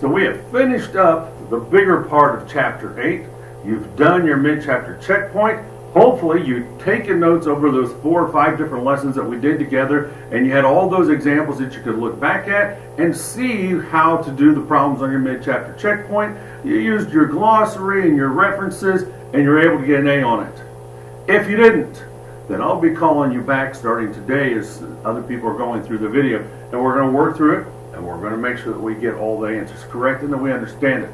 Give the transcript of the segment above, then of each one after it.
So we have finished up the bigger part of Chapter 8. You've done your mid-chapter checkpoint. Hopefully you've taken notes over those 4 or 5 different lessons that we did together, and you had all those examples that you could look back at and see how to do the problems on your mid-chapter checkpoint. You used your glossary and your references, and you're able to get an A on it. If you didn't, then I'll be calling you back starting today as other people are going through the video, and we're going to work through it, and we're going to make sure that we get all the answers correct and that we understand it.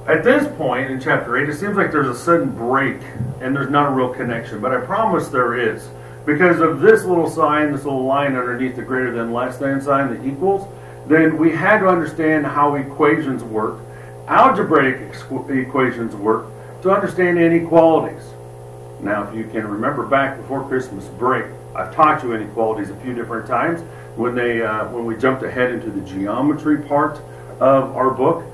At this point in Chapter 8, it seems like there's a sudden break and there's not a real connection, but I promise there is. Because of this little sign, this little line underneath the greater than less than sign, the equals, then we had to understand how equations work, algebraic equations work, to understand inequalities. Now, if you can remember back before Christmas break, I've taught you inequalities a few different times when we jumped ahead into the geometry part of our book.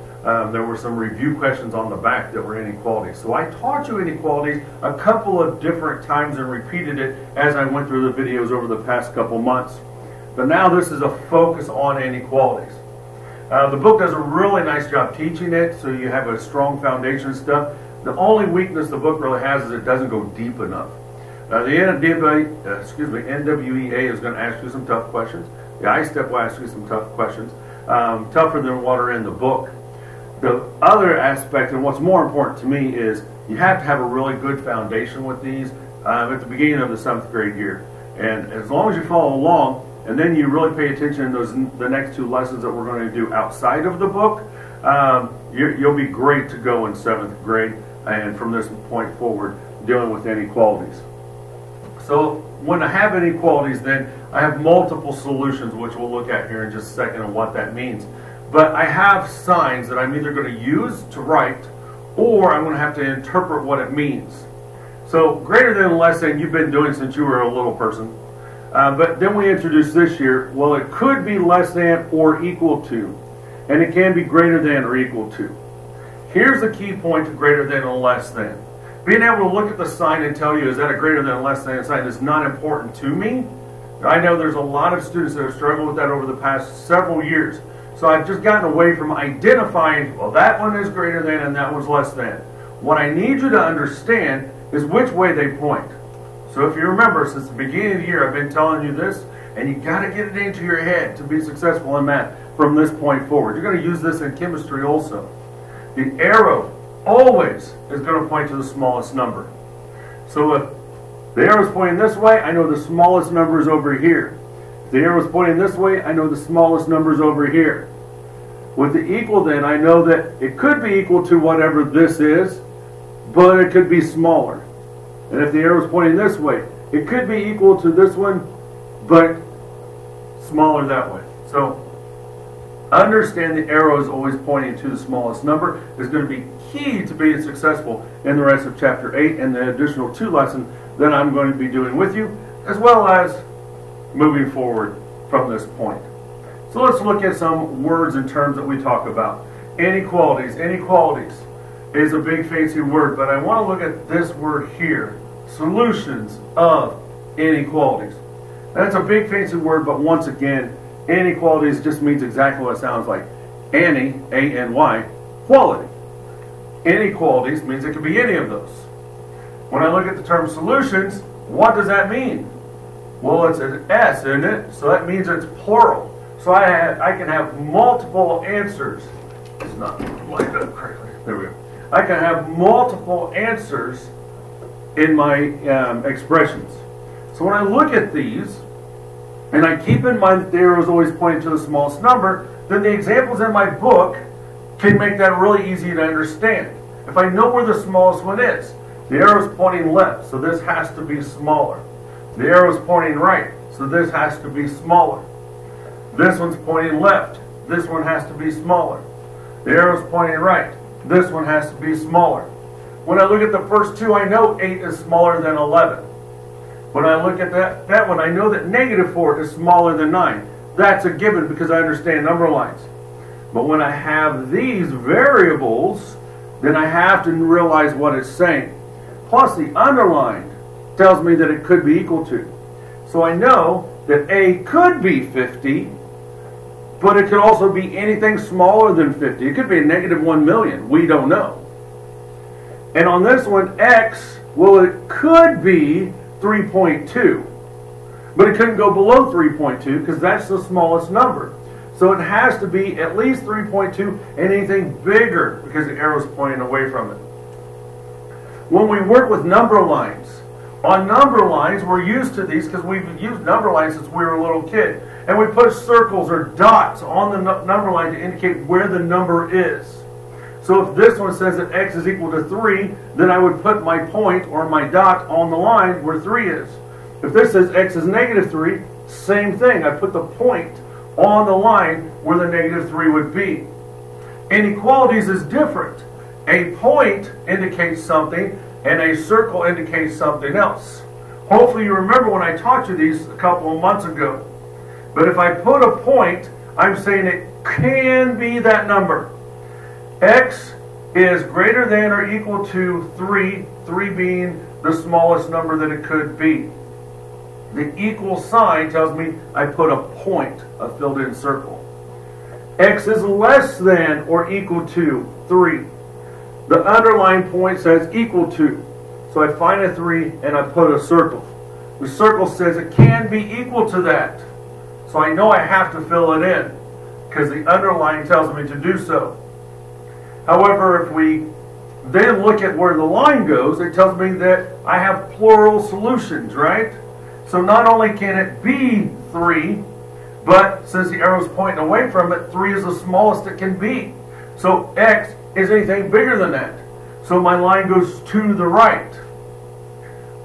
There were some review questions on the back that were inequalities. So I taught you inequalities a couple of different times and repeated it as I went through the videos over the past couple months. But now this is a focus on inequalities. The book does a really nice job teaching it, so you have a strong foundation stuff. The only weakness the book really has is it doesn't go deep enough. The NWEA is going to ask you some tough questions. The ISTEP will ask you some tough questions, tougher than what are in the book. The other aspect, and what's more important to me, is you have to have a really good foundation with these at the beginning of the 7th grade year. And as long as you follow along, and then you really pay attention to the next 2 lessons that we're going to do outside of the book, you'll be great to go in 7th grade and from this point forward dealing with inequalities. So when I have inequalities, then I have multiple solutions, which we'll look at here in just a second and what that means. But I have signs that I'm either going to use to write, or I'm going to have to interpret what it means. So greater than and less than you've been doing since you were a little person. But then we introduced this year, well, it could be less than or equal to. And it can be greater than or equal to. Here's the key point to greater than and less than. Being able to look at the sign and tell you, is that a greater than or less than sign, is not important to me. I know there's a lot of students that have struggled with that over the past several years. So I've just gotten away from identifying, well, that one is greater than and that one's less than. What I need you to understand is which way they point. So if you remember, since the beginning of the year, I've been telling you this, and you got to get it into your head to be successful in math from this point forward. You're going to use this in chemistry also. The arrow always is going to point to the smallest number. So if the arrow is pointing this way, I know the smallest number is over here. If the arrow is pointing this way, I know the smallest number is over here. With the equal then, I know that it could be equal to whatever this is, but it could be smaller. And if the arrow is pointing this way, it could be equal to this one, but smaller that way. So understand the arrow is always pointing to the smallest number is going to be key to being successful in the rest of Chapter 8 and the additional 2 lessons that I'm going to be doing with you, as well as moving forward from this point. So let's look at some words and terms that we talk about. Inequalities. Inequalities is a big fancy word, but I want to look at this word here. Solutions of inequalities. That's a big fancy word, but once again, inequalities just means exactly what it sounds like. Any, A-N-Y, quality. Inequalities means it could be any of those. When I look at the term solutions, what does that mean? Well, it's an S, isn't it? So that means it's plural. So I can have multiple answers. It's not lined up correctly. There we go. I can have multiple answers in my expressions. So when I look at these, and I keep in mind that the arrow is always pointing to the smallest number, then the examples in my book can make that really easy to understand. If I know where the smallest one is, the arrow is pointing left, so this has to be smaller. The arrow is pointing right, so this has to be smaller. This one's pointing left, this one has to be smaller. The arrow is pointing right, this one has to be smaller. When I look at the first 2, I know 8 is smaller than 11. When I look at that one, I know that -4 is smaller than 9. That's a given because I understand number lines. But when I have these variables, then I have to realize what it's saying. Plus the underlined tells me that it could be equal to. So I know that A could be 50, but it could also be anything smaller than 50. It could be a negative 1 million. We don't know. And on this one, x, well, it could be 3.2. But it couldn't go below 3.2 because that's the smallest number. So it has to be at least 3.2 and anything bigger because the arrow's pointing away from it. When we work with number lines, on number lines, we're used to these because we've used number lines since we were a little kid. And we put circles or dots on the number line to indicate where the number is. So if this one says that x is equal to 3, then I would put my point or my dot on the line where 3 is. If this says x is negative 3, same thing. I put the point on the line where the negative 3 would be. Inequalities is different. A point indicates something and a circle indicates something else. Hopefully you remember when I taught you these a couple of months ago. But if I put a point, I'm saying it can be that number. X is greater than or equal to 3, 3 being the smallest number that it could be. The equal sign tells me I put a point, a filled in circle. X is less than or equal to 3. The underlined point says equal to. So I find a 3 and I put a circle. The circle says it can be equal to that. So I know I have to fill it in because the underline tells me to do so. However, if we then look at where the line goes, it tells me that I have plural solutions, right? So not only can it be 3, but since the arrow's pointing away from it, 3 is the smallest it can be. So x is anything bigger than that. So my line goes to the right.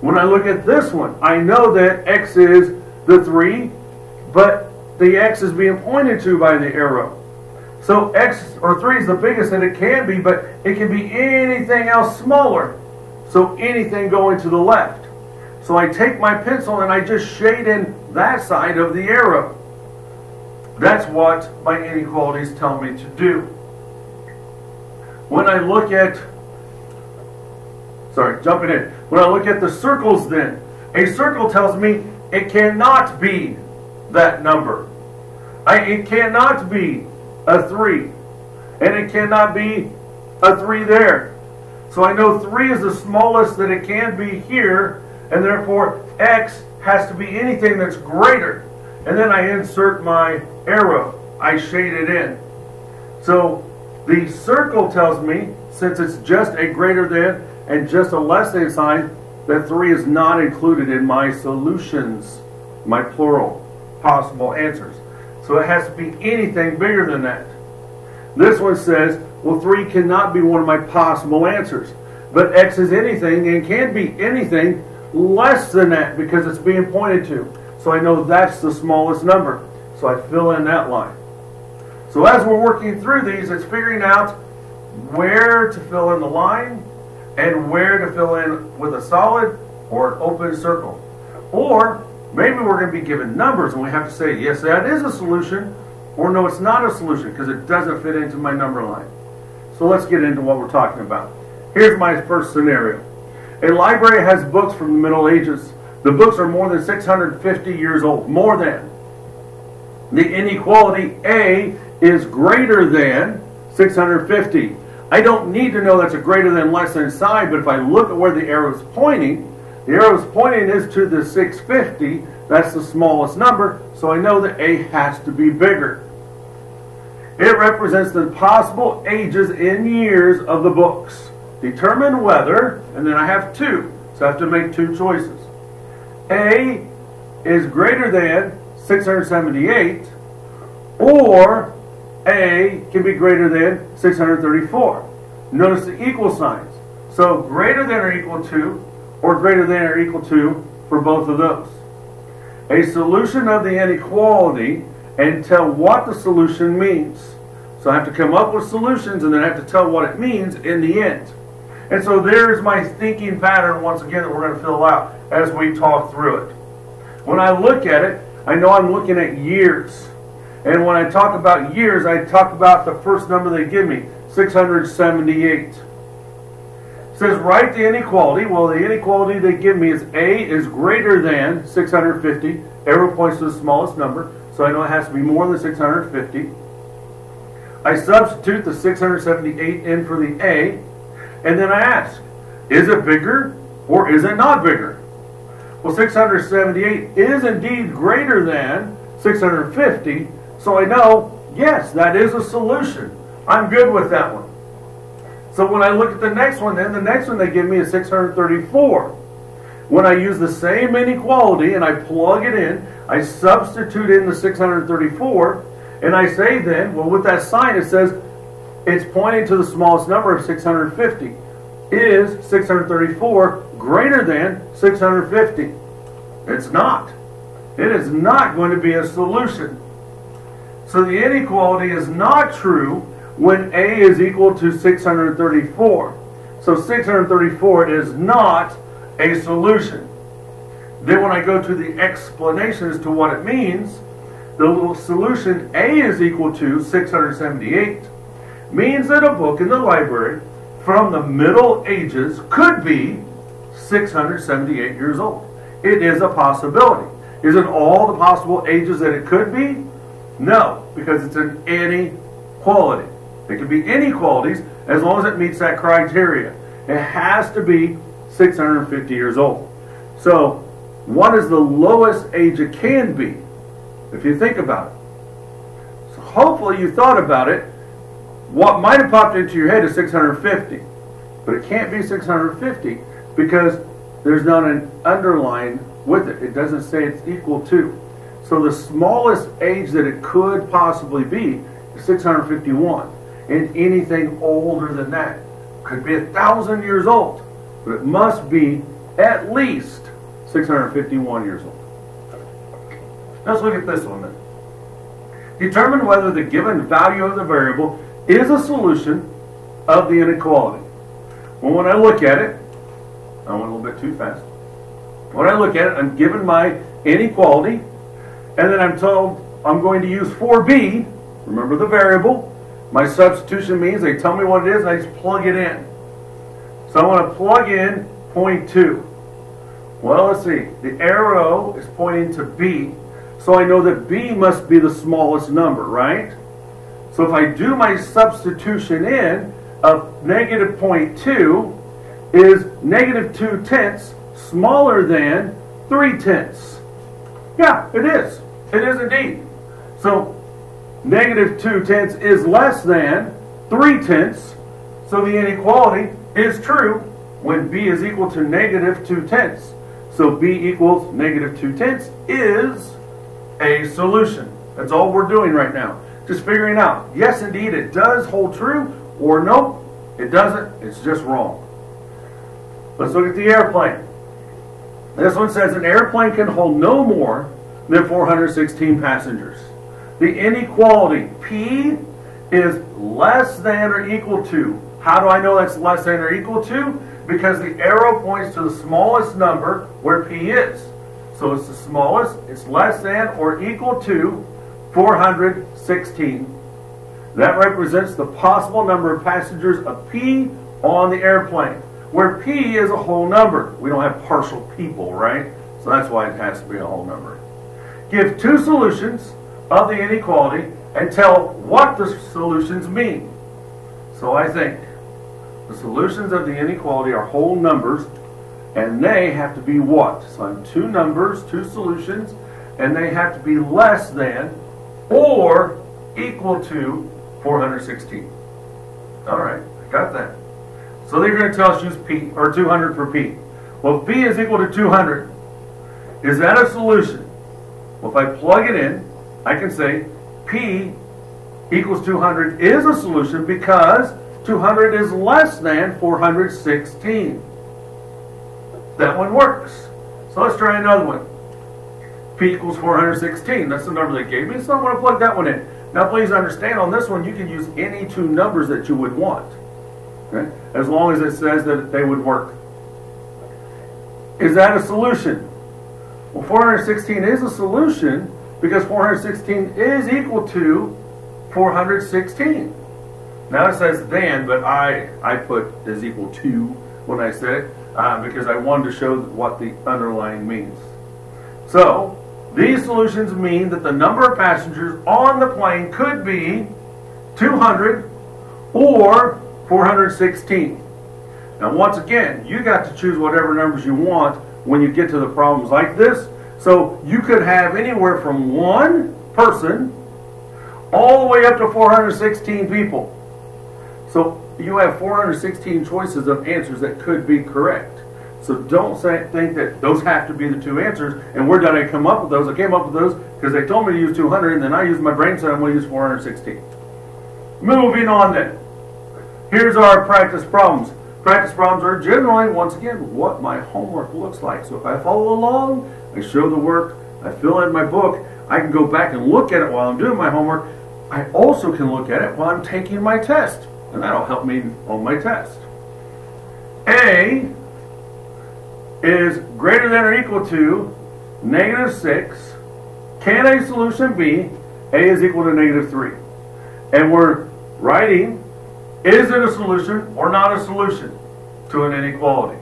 When I look at this one, I know that x is the 3, but the x is being pointed to by the arrow. So x or 3 is the biggest that it can be, but it can be anything else smaller. So anything going to the left. So I take my pencil and I just shade in that side of the arrow. That's what my inequalities tell me to do. When I look at, jumping in. When I look at the circles then, a circle tells me it cannot be that number. It cannot be a 3. And it cannot be a 3 there. So I know 3 is the smallest that it can be here, and therefore x has to be anything that's greater. And then I insert my arrow. I shade it in. So the circle tells me, since it's just a greater than and just a less than sign, that 3 is not included in my solutions, my plural possible answers. So it has to be anything bigger than that. This one says, well, 3 cannot be one of my possible answers. But x is anything and can be anything less than that because it's being pointed to. So I know that's the smallest number. So I fill in that line. So as we're working through these, it's figuring out where to fill in the line and where to fill in with a solid or an open circle. Or maybe we're going to be given numbers and we have to say, yes, that is a solution, or no, it's not a solution because it doesn't fit into my number line. So let's get into what we're talking about. Here's my first scenario. A library has books from the Middle Ages. The books are more than 650 years old. More than. The inequality A is greater than 650. I don't need to know that's a greater than less than sign, but if I look at where the arrow is pointing, the arrow is pointing is to the 650. That's the smallest number, so I know that A has to be bigger. It represents the possible ages in years of the books. Determine whether, and then I have 2, so I have to make 2 choices. A is greater than 678, or A can be greater than 634. Notice the equal signs. So greater than or equal to, or greater than or equal to for both of those. A solution of the inequality and tell what the solution means. So I have to come up with solutions and then I have to tell what it means in the end. And so there's my thinking pattern once again that we're going to fill out as we talk through it. When I look at it, I know I'm looking at years. And when I talk about years, I talk about the first number they give me, 678. It says write the inequality. Well, the inequality they give me is A is greater than 650. Arrow points to the smallest number. so I know it has to be more than 650. I substitute the 678 in for the A, and then I ask, is it bigger or is it not bigger? Well, 678 is indeed greater than 650, so I know, yes, that is a solution. I'm good with that one. So when I look at the next one, then the next one they give me is 634. When I use the same inequality and I plug it in, I substitute in the 634, and I say then, well, with that sign it says it's pointing to the smallest number of 650. Is 634 greater than 650? It's not. It is not going to be a solution. So the inequality is not true when A is equal to 634. So 634 is not a solution. Then when I go to the explanation as to what it means, the little solution A is equal to 678 means that a book in the library from the Middle Ages could be 678 years old. It is a possibility. Is it all the possible ages that it could be? No, because it's an inequality. It can be inequalities as long as it meets that criteria. It has to be 650 years old. So, what is the lowest age it can be? If you think about it. So hopefully you thought about it. What might have popped into your head is 650. But it can't be 650 because there's not an underline with it. It doesn't say it's equal to. So the smallest age that it could possibly be is 651. And anything older than that could be 1,000 years old. But it must be at least 651 years old. Let's look at this one then. Determine whether the given value of the variable is a solution of the inequality. Well, when I look at it, I went a little bit too fast. When I look at it, I'm given my inequality, and then I'm told I'm going to use 4b, remember the variable. My substitution means they tell me what it is, and I just plug it in. So I want to plug in 0.2. Well, let's see. The arrow is pointing to b, so I know that b must be the smallest number, right? So if I do my substitution in of negative 0.2, is negative 2/10 smaller than 3/10? Yeah, it is. It is indeed. So negative 2/10 is less than 3/10. So the inequality is true when b is equal to negative 2/10. So b equals negative 2/10 is a solution. That's all we're doing right now. Just figuring out, yes, indeed, it does hold true, or nope, it doesn't. It's just wrong. Let's look at the airplane. This one says an airplane can hold no more than 416 passengers. The inequality, P, is less than or equal to. How do I know that's less than or equal to? Because the arrow points to the smallest number where P is. So it's the smallest, it's less than or equal to 416. That represents the possible number of passengers of P on the airplane, where P is a whole number. We don't have partial people, right? So that's why it has to be a whole number. Give two solutions of the inequality and tell what the solutions mean. So I think the solutions of the inequality are whole numbers, and they have to be what? So I'm two numbers, two solutions, and they have to be less than or equal to 416. All right, I got that. So they're going to tell us use P, or 200 for P. Well, if P is equal to 200, is that a solution? Well, if I plug it in, I can say P equals 200 is a solution because 200 is less than 416. That one works. So let's try another one. P equals 416. That's the number they gave me, so I'm going to plug that one in. Now please understand, on this one you can use any two numbers that you would want. Okay? As long as it says that they would work. Is that a solution? Well, 416 is a solution because 416 is equal to 416. Now it says then, but I put is equal to when I said it because I wanted to show what the underlying means. So These solutions mean that the number of passengers on the plane could be 200 or 416. Now once again, you got to choose whatever numbers you want when you get to the problems like this. So you could have anywhere from one person all the way up to 416 people. So you have 416 choices of answers that could be correct. So don't think that those have to be the two answers. And where did I come up with those? I came up with those because they told me to use 200, and then I used my brain and said I'm going to use 416. Moving on then. Here's our practice problems. Practice problems are generally, once again, what my homework looks like. So if I follow along, I show the work, I fill in my book, I can go back and look at it while I'm doing my homework. I also can look at it while I'm taking my test, and that'll help me on my test. A is greater than or equal to -6. Can a solution be A is equal to -3? And we're writing, is it a solution or not a solution to an inequality?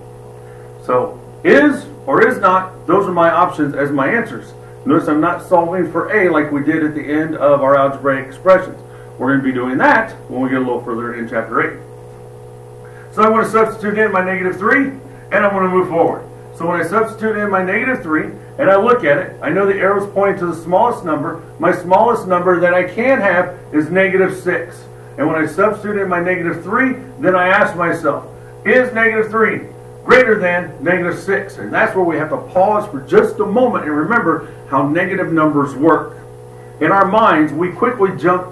So is or is not, those are my options as my answers. Notice I'm not solving for A like we did at the end of our algebraic expressions. We're going to be doing that when we get a little further in chapter 8. So I want to substitute in my -3, and I'm going to move forward. So when I substitute in my -3 and I look at it, I know the arrow's pointing to the smallest number. My smallest number that I can have is -6. And when I substitute in my -3, then I ask myself, is -3 greater than -6? And that's where we have to pause for just a moment and remember how negative numbers work. In our minds, we quickly jump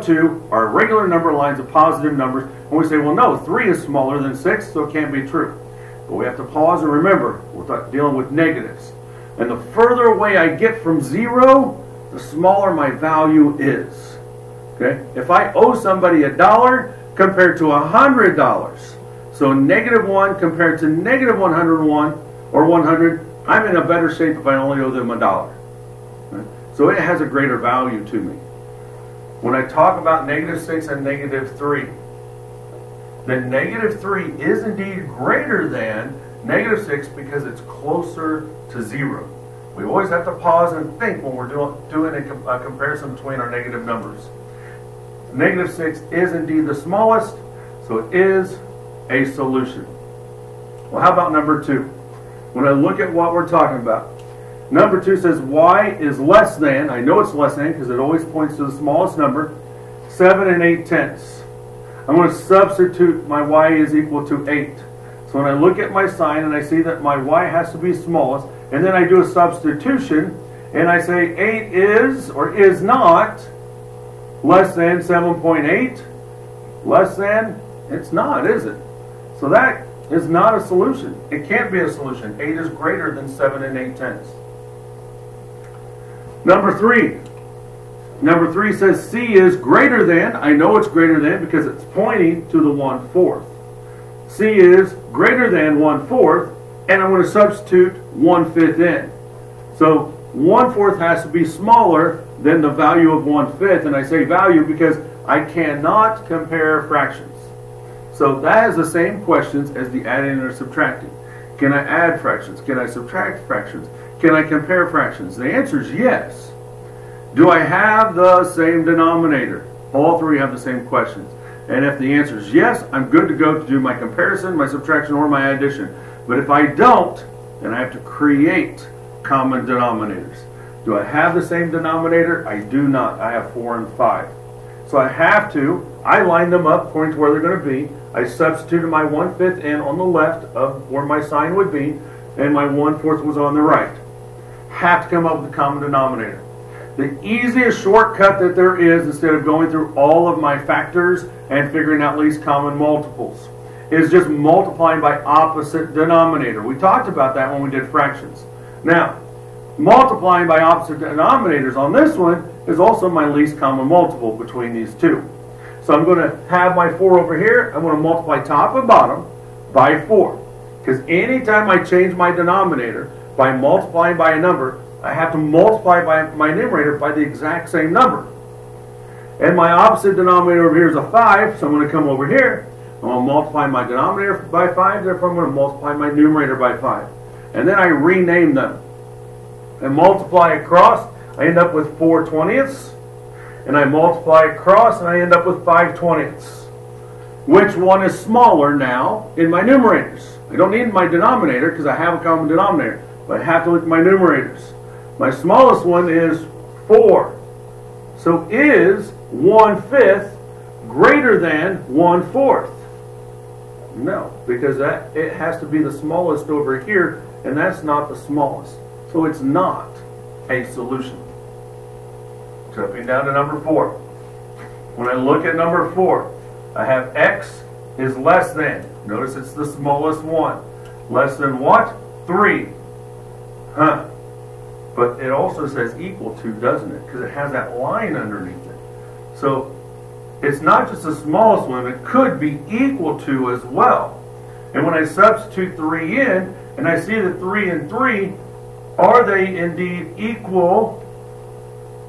to our regular number lines of positive numbers, and we say, well, no, 3 is smaller than 6, so it can't be true. But we have to pause and remember, we're dealing with negatives. And the further away I get from 0, the smaller my value is. Okay? If I owe somebody $1 compared to $100, so -1 compared to -101 or 100, I'm in a better shape if I only owe them $1. Okay? So it has a greater value to me. When I talk about -6 and -3, then -3 is indeed greater than -6 because it's closer to 0. We always have to pause and think when we're doing a comparison between our negative numbers. -6 is indeed the smallest, so it is a solution. Well, how about number 2? When I look at what we're talking about, number 2 says y is less than, I know it's less than because it always points to the smallest number, 7 8/10. I'm going to substitute my y is equal to 8. So when I look at my sign and I see that my y has to be smallest, and then I do a substitution, and I say 8 is or is not less than 7.8. Less than? It's not, is it? So that is not a solution. It can't be a solution. 8 is greater than 7 8/10. Number 3. Number 3 says C is greater than. I know it's greater than because it's pointing to the 1/4. C is greater than 1/4, and I'm going to substitute 1/5 in. So 1/4 has to be smaller than the value of 1/5, and I say value because I cannot compare fractions. So that has the same questions as the adding or subtracting. Can I add fractions? Can I subtract fractions? Can I compare fractions? The answer is yes. Do I have the same denominator? All three have the same questions. And if the answer is yes, I'm good to go to do my comparison, my subtraction, or my addition. But if I don't, then I have to create common denominators. Do I have the same denominator? I do not. I have 4 and 5. So I line them up according to where they're going to be. I substituted my 1/5 in on the left of where my sign would be, and my 1/4 was on the right. Have to come up with a common denominator. The easiest shortcut that there is, instead of going through all of my factors and figuring out least common multiples, is just multiplying by opposite denominator. We talked about that when we did fractions. Now, multiplying by opposite denominators on this one is also my least common multiple between these two. So I'm going to have my 4 over here. I'm going to multiply top and bottom by 4. Because anytime I change my denominator by multiplying by a number, I have to multiply by my numerator by the exact same number. And my opposite denominator over here is a 5, so I'm going to come over here. I'm going to multiply my denominator by 5, therefore I'm going to multiply my numerator by 5. and then I rename them. And multiply across, I end up with 4/20ths. And I multiply across, and I end up with 5/20ths. Which one is smaller now in my numerators? I don't need my denominator because I have a common denominator. But I have to look at my numerators. My smallest one is 4. So is 1/5 greater than 1/4? No, because it has to be the smallest over here, and that's not the smallest. So it's not a solution. Jumping down to number 4. When I look at number 4, I have x is less than. Notice it's the smallest one. Less than what? 3. But it also says equal to, doesn't it? Because it has that line underneath it. So it's not just the smallest one. It could be equal to as well. And when I substitute 3 in, and I see that 3 and 3, are they indeed equal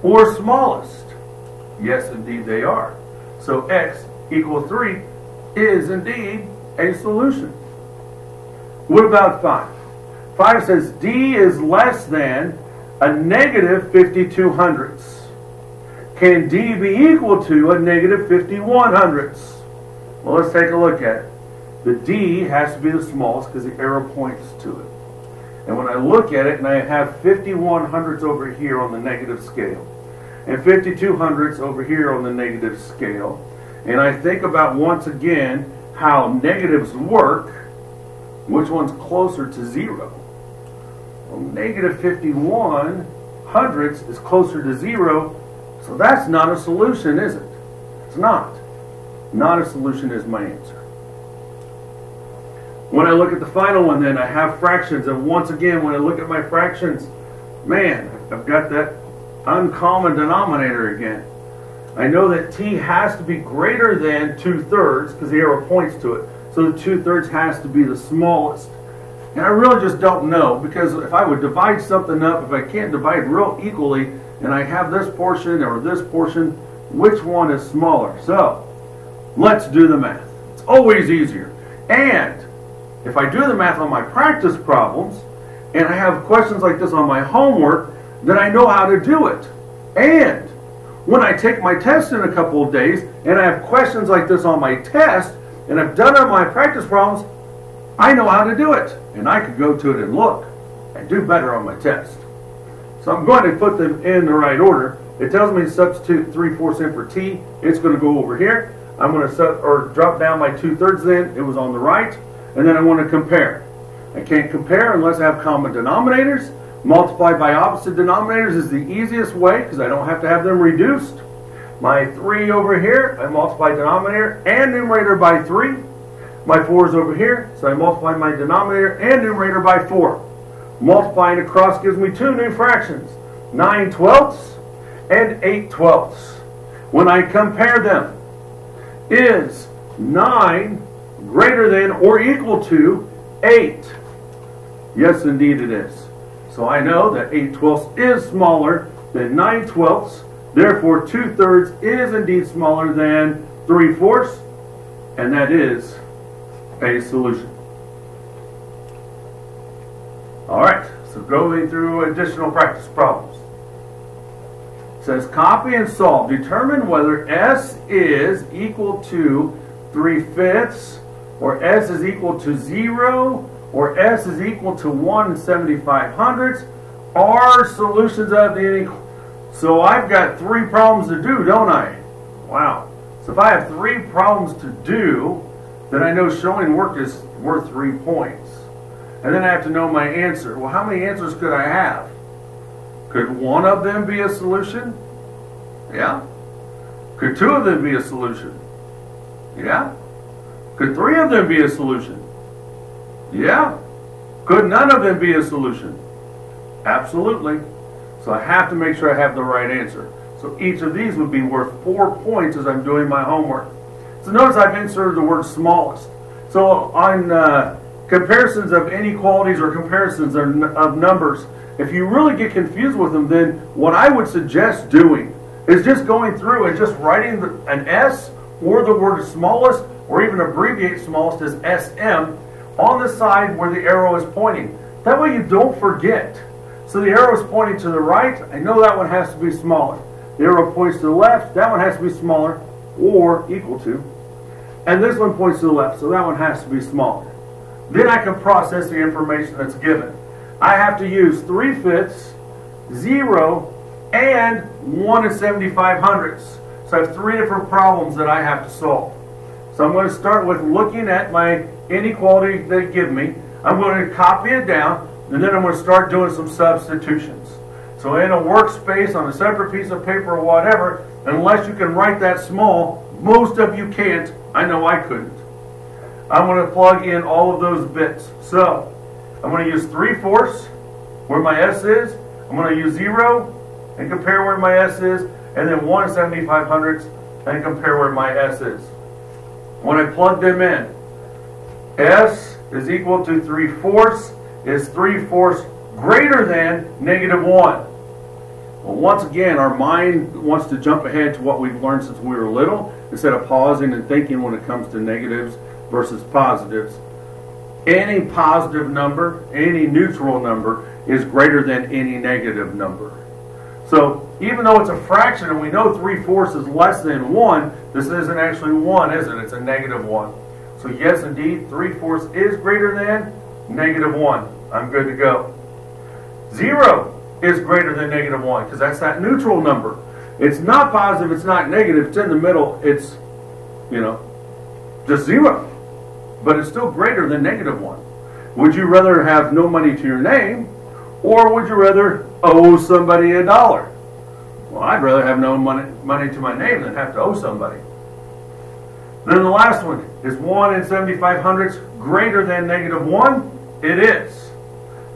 or smallest? Yes, indeed they are. So x equals 3 is indeed a solution. What about 5? 5 says d is less than a negative 52/100ths. Can d be equal to a negative 51/100ths? Well, let's take a look at it. The d has to be the smallest because the arrow points to it. And when I look at it, and I have 51/100ths over here on the negative scale, and 52/100ths over here on the negative scale, and I think about once again how negatives work, which one's closer to 0? Well, negative 51/100ths is closer to 0, so that's not a solution, is it? It's not. Not a solution is my answer. When I look at the final one, then I have fractions, and once again, when I look at my fractions, man, I've got that uncommon denominator again. I know that t has to be greater than 2/3 because the arrow points to it. So the 2/3 has to be the smallest. And I really just don't know, because if I would divide something up, if I can't divide real equally, and I have this portion or this portion, which one is smaller? So let's do the math. It's always easier. And if I do the math on my practice problems, and I have questions like this on my homework, then I know how to do it. And when I take my test in a couple of days, and I have questions like this on my test, and I've done on my practice problems, I know how to do it. And I could go to it and look and do better on my test. So I'm going to put them in the right order. It tells me to substitute 3/4 in for t. It's going to go over here. I'm going to drop down my 2/3 then. It was on the right. And then I want to compare. I can't compare unless I have common denominators. Multiply by opposite denominators is the easiest way because I don't have to have them reduced. My 3 over here, I multiply denominator and numerator by 3. My 4 is over here, so I multiply my denominator and numerator by 4. Multiplying across gives me 2 new fractions, 9/12ths and 8/12ths. When I compare them, is 9 greater than or equal to 8? Yes, indeed it is. So I know that 8/12ths is smaller than 9/12ths. Therefore, 2/3 is indeed smaller than 3/4, and that is a solution. All right, so going through additional practice problems. It says copy and solve. Determine whether S is equal to 3/5, or S is equal to 0, or S is equal to 1/75 are solutions of the inequality. So I've got 3 problems to do, don't I? Wow. So if I have 3 problems to do, then I know showing work is worth 3 points. And then I have to know my answer. Well, how many answers could I have? Could one of them be a solution? Yeah. Could 2 of them be a solution? Yeah. Could 3 of them be a solution? Yeah. Could none of them be a solution? Absolutely. So I have to make sure I have the right answer. So each of these would be worth 4 points as I'm doing my homework. So notice I've inserted the word smallest. So on comparisons of inequalities or comparisons of numbers, if you really get confused with them, then what I would suggest doing is just going through and just writing an S or the word smallest, or even abbreviate smallest as SM on the side where the arrow is pointing. That way you don't forget. So the arrow is pointing to the right. I know that one has to be smaller. The arrow points to the left. That one has to be smaller or equal to. And this one points to the left, so that one has to be smaller. Then I can process the information that's given. I have to use 3/5, 0, and 1 75/100. So I have three different problems that I have to solve. So I'm going to start with looking at my inequality they give me. I'm going to copy it down, and then I'm going to start doing some substitutions. So in a workspace, on a separate piece of paper or whatever, unless you can write that small, most of you can't. I know I couldn't. I'm going to plug in all of those bits. So I'm going to use 3/4 where my S is. I'm going to use 0 and compare where my S is, and then 1 75/100 and compare where my S is. When I plug them in, S is equal to 3/4. Is 3/4 greater than -1? Well, once again, our mind wants to jump ahead to what we've learned since we were little, instead of pausing and thinking when it comes to negatives versus positives. Any positive number, any neutral number, is greater than any negative number. So even though it's a fraction and we know 3/4 is less than 1, this isn't actually 1, is it? It's a -1. So yes, indeed, 3/4 is greater than -1. I'm good to go. 0 is greater than -1 because that's that neutral number. It's not positive, it's not negative, it's in the middle, it's, just 0. But it's still greater than -1. Would you rather have no money to your name, or would you rather owe somebody $1? Well, I'd rather have no money to my name than have to owe somebody. Then the last one, is 1 75/100 greater than -1? It is.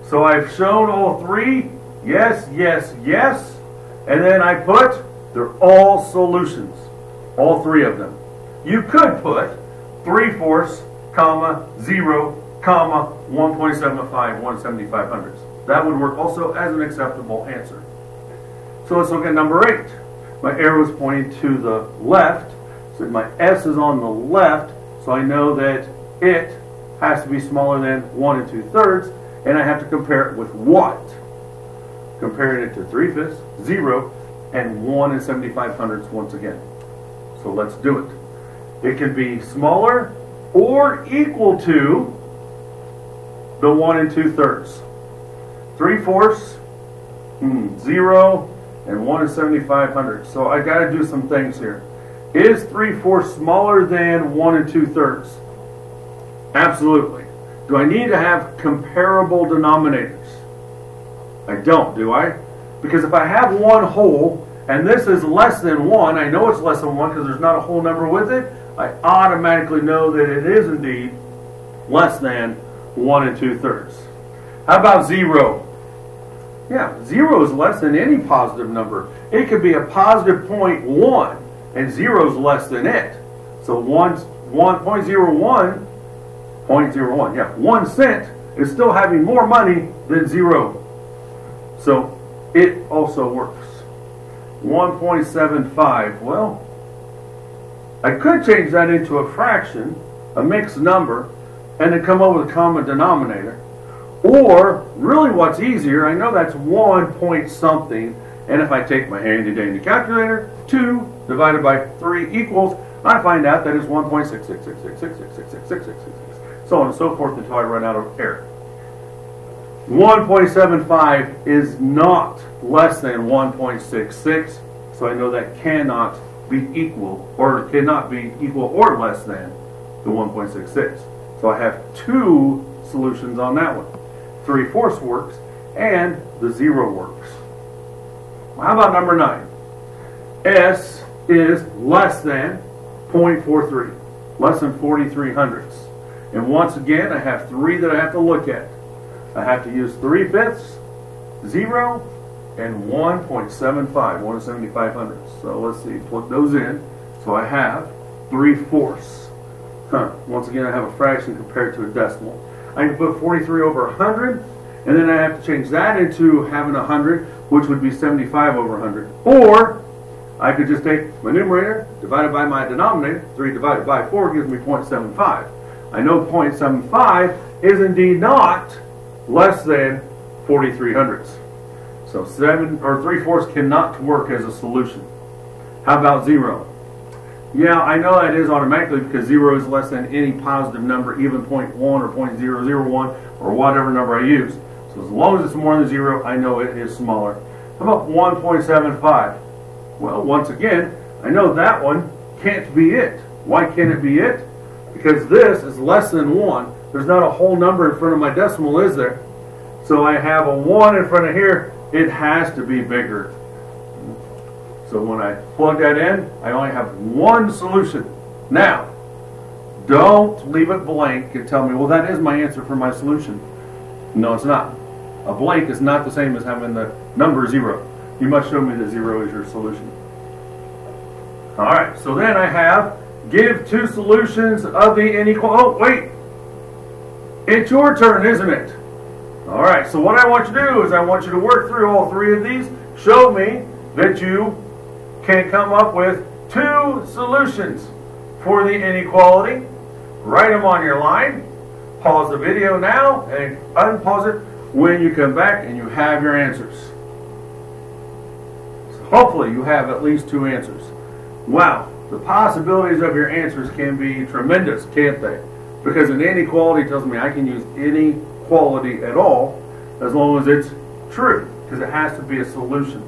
So I've shown all three, yes, yes, yes, and then I put, they're all solutions, all three of them. You could put 3/4, 0, 1.75, 1 75/100. That would work also as an acceptable answer. So let's look at number 8. My arrow is pointing to the left, so my S is on the left, so I know that it has to be smaller than 1 2/3, and I have to compare it with what? Comparing it to 3/5, 0, and 1 75/100 once again. So let's do it. It can be smaller or equal to the 1 2/3. 3/4, 0, and 1 75/100. So I got to do some things here. Is 3/4 smaller than 1 2/3? Absolutely. Do I need to have comparable denominators? I don't, do I? Because if I have one whole, and this is less than 1, I know it's less than 1 because there's not a whole number with it, I automatically know that it is indeed less than 1 2/3. How about 0? Yeah, 0 is less than any positive number. It could be a positive 0.1, and 0 is less than it. So 0.01, yeah, 1 cent is still having more money than 0. So it also works. 1.75, well, I could change that into a fraction, a mixed number, and then come up with a common denominator. Or, really what's easier, I know that's 1 point something, and if I take my handy dandy calculator, 2 divided by 3 equals, I find out that it's 1.6666666666, so on and so forth until I run out of air. 1.75 is not less than 1.66, so I know that cannot be equal, or cannot be equal or less than the 1.66. So I have 2 solutions on that one. 3/4 works, and the 0 works. Well, how about number 9? S is less than 0.43, less than 43/100. And once again, I have 3 that I have to look at. I have to use 3/5, 0, and 1.75, 1 75/100. So let's see, plug those in. So I have 3/4. Once again, I have a fraction compared to a decimal. I can put 43 over 100, and then I have to change that into having 100, which would be 75 over 100. Or I could just take my numerator divided by my denominator. 3 divided by 4 gives me 0.75. I know 0.75 is indeed not less than 43/100. So 7 or 3/4 cannot work as a solution. How about 0? Yeah, I know that is automatically because 0 is less than any positive number, even 0.1 or 0.001 or whatever number I use. So as long as it's more than 0, I know it is smaller. How about 1.75? Well, once again, I know that one can't be it. Why can't it be it? Because this is less than 1. There's not a whole number in front of my decimal, is there? So I have a 1 in front of here. It has to be bigger. So when I plug that in, I only have one solution. Now, don't leave it blank and tell me, well, that is my answer for my solution. No, it's not. A blank is not the same as having the number 0. You must show me that 0 is your solution. All right, so then I have give 2 solutions of the inequality. Oh, wait. It's your turn, isn't it? All right, so what I want you to do is I want you to work through all 3 of these. Show me that you can come up with 2 solutions for the inequality. Write them on your line. Pause the video now and unpause it when you come back and you have your answers. So hopefully you have at least 2 answers. Wow, the possibilities of your answers can be tremendous, can't they? Because an inequality tells me I can use any quality at all as long as it's true, because it has to be a solution.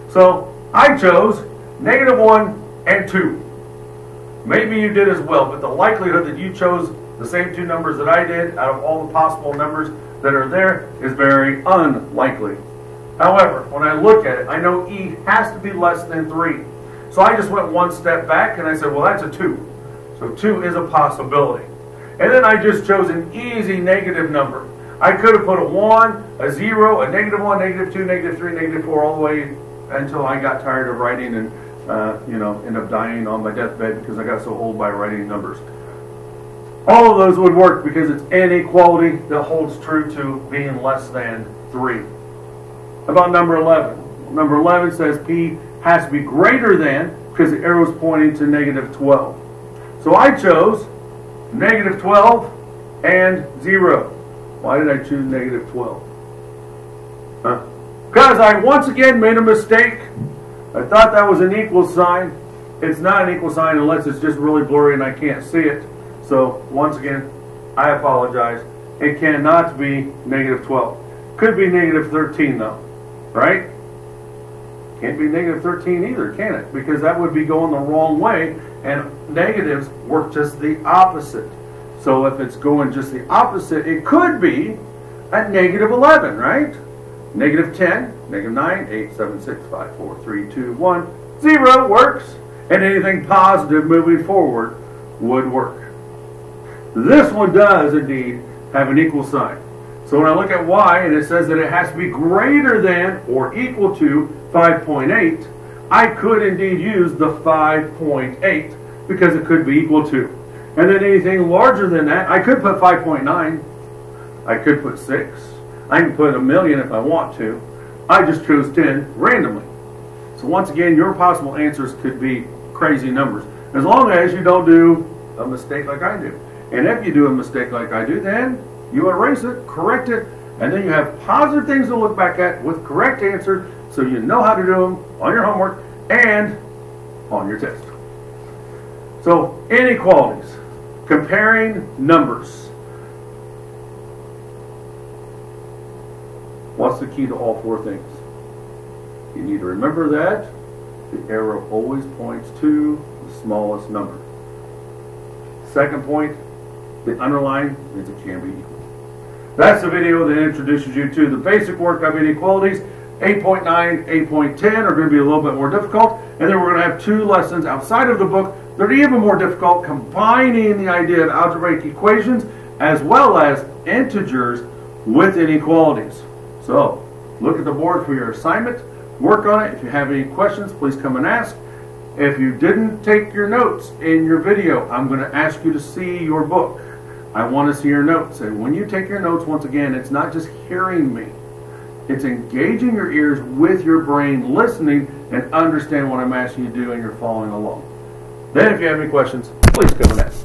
So I chose -1 and 2. Maybe you did as well, but the likelihood that you chose the same 2 numbers that I did out of all the possible numbers that are there is very unlikely. However, when I look at it, I know E has to be less than 3. So I just went one step back and I said, well, that's a 2. So 2 is a possibility. And then I just chose an easy negative number. I could have put a 1, a 0, a -1, -2, -3, -4, all the way until I got tired of writing and end up dying on my deathbed because I got so old by writing numbers. All of those would work because it's inequality that holds true to being less than 3. How about number 11? Number 11 says P has to be greater than, because the arrow is pointing to -12. So I chose -12 and 0. Why did I choose -12? Because I once again made a mistake. I thought that was an equal sign. It's not an equal sign unless it's just really blurry and I can't see it. So once again, I apologize. It cannot be -12. Could be -13 though, right? Can't be -13 either, can it? Because that would be going the wrong way, and negatives work just the opposite. So if it's going just the opposite, it could be a -11, right? -10, -9, 8, 7, 6, 5, 4, 3, 2, 1, 0 works. And anything positive moving forward would work. This one does indeed have an equal sign. So when I look at Y and it says that it has to be greater than or equal to 5.8, I could indeed use the 5.8 because it could be equal to. And then anything larger than that, I could put 5.9. I could put 6. I can put 1,000,000 if I want to. I just chose 10 randomly. So once again, your possible answers could be crazy numbers, as long as you don't do a mistake like I do. And if you do a mistake like I do, then you erase it, correct it, and then you have positive things to look back at with correct answers, so you know how to do them on your homework and on your test. So inequalities, comparing numbers. What's the key to all 4 things? You need to remember that the arrow always points to the smallest number. Second point, the underline means it can be equal. That's the video that introduces you to the basic work of inequalities. 8.9, 8.10 are going to be a little bit more difficult, and then we're going to have 2 lessons outside of the book that are even more difficult, combining the idea of algebraic equations as well as integers with inequalities. So look at the board for your assignment, work on it. If you have any questions, please come and ask. If you didn't take your notes in your video, I'm going to ask you to see your book. I want to see your notes. And when you take your notes, once again, it's not just hearing me. It's engaging your ears with your brain, listening, and understand what I'm asking you to do, and you're following along. Then if you have any questions, please come and ask.